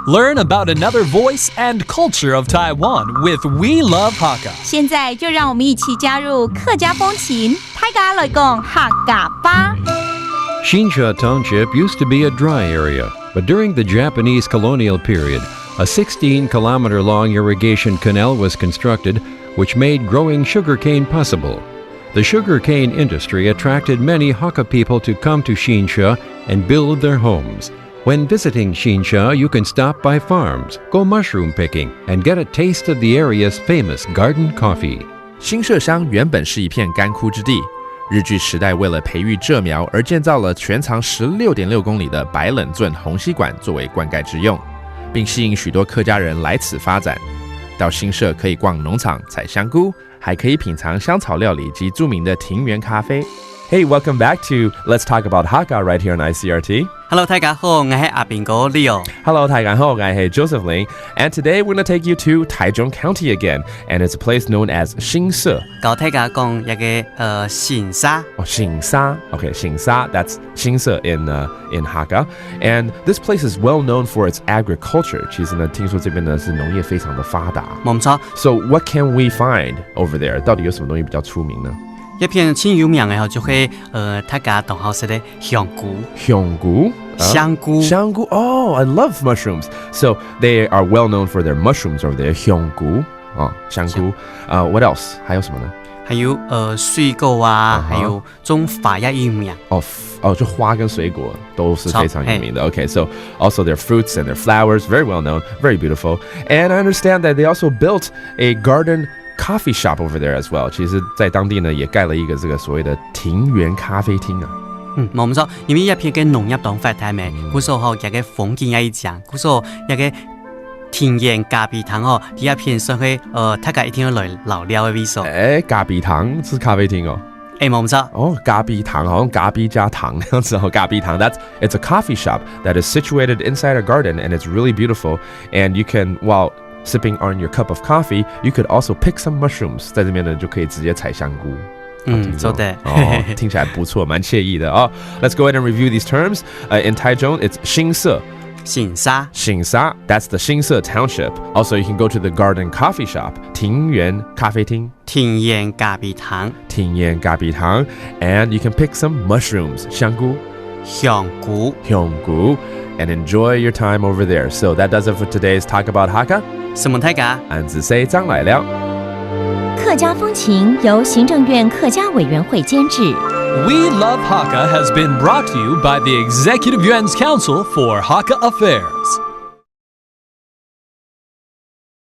Learn about another voice and culture of Taiwan with We Love Hakka. 现在就让我们一起加入客家风情，大家来讲客家吧。Shinsha Township used to be a dry area, but during the Japanese colonial period, a 16-kilometer-long irrigation canal was constructed, which made growing sugarcane possible. The sugarcane industry attracted many Hakka people to come to Shinsha and build their homes. When visiting Shinsha, you can stop by farms, go mushroom picking, and get a taste of the area's famous garden coffee. 新社乡原本是一片干枯之地，日据时代为了培育蔗苗而建造了全长16.6公里的白冷圳虹吸管作为灌溉之用，并吸引许多客家人来此发展。到新社可以逛农场采香菇，还可以品尝香草料理及著名的庭园咖啡。Hey, welcome back to Let's Talk About Hakka right here on ICRT. Hello， 大家好，我係阿炳哥 Leo。Hello, 大家好，我係 Joseph Ling. And today we're going to take you to Taichung County again, and it's a place known as 新社。教大家講一個新沙。新沙 Okay, 新沙 that's 新社 in Hakka. And this place is well known for its agriculture. 其實呢，聽說這邊呢是農業非常的發達。冇錯。So what can we find over there? 到底有什麼東西比較出名呢？一片很有名嘅就係大家同學識的香菇。香菇？香菇。香菇 Oh, I love mushrooms. So they are well known for their mushrooms over there. 香菇香菇。What else? 還有什麼呢？還有水果啊，還有種花也有名。就花跟水果都是非常有名的。Okay, so also their fruits and their flowers, very well known, very beautiful. And I understand that they also built a garden coffee shop over there as well. 其實在當地呢也蓋了一個這個所謂的庭園咖啡廳啊。冇錯，因為一片嘅農業當發達咩，嗰時候一個風景也一樣，嗰時候一個庭園咖啡廳哦，第一片所以大家一定要來留料嘅味素。咖啡廳是咖啡廳哦。冇錯。咖啡堂好像咖啡加糖那樣子咖啡堂 it's a coffee shop that is situated inside a garden and it's really beautiful and you can while sipping on your cup of coffee you could also pick some mushrooms 在這邊呢就可以直接採香菇。做的。聽起來不錯，蠻愜意的Let's go ahead and review these terms. In Taichung, it's 新社。新沙。新沙 that's the 新社 township. Also, you can go to the garden coffee shop. 庭園咖啡廳。庭園咖啡廳。庭園咖啡廳 And you can pick some mushrooms. 香菇。香菇。香菇 And enjoy your time over there. So that does it for today's Talk About Hakka. 什麼大家？俺子 say 張來了。客家風情由行政院客家委員會監製。We Love Hakka has been brought to you by the Executive Yuan's Council for Hakka Affairs.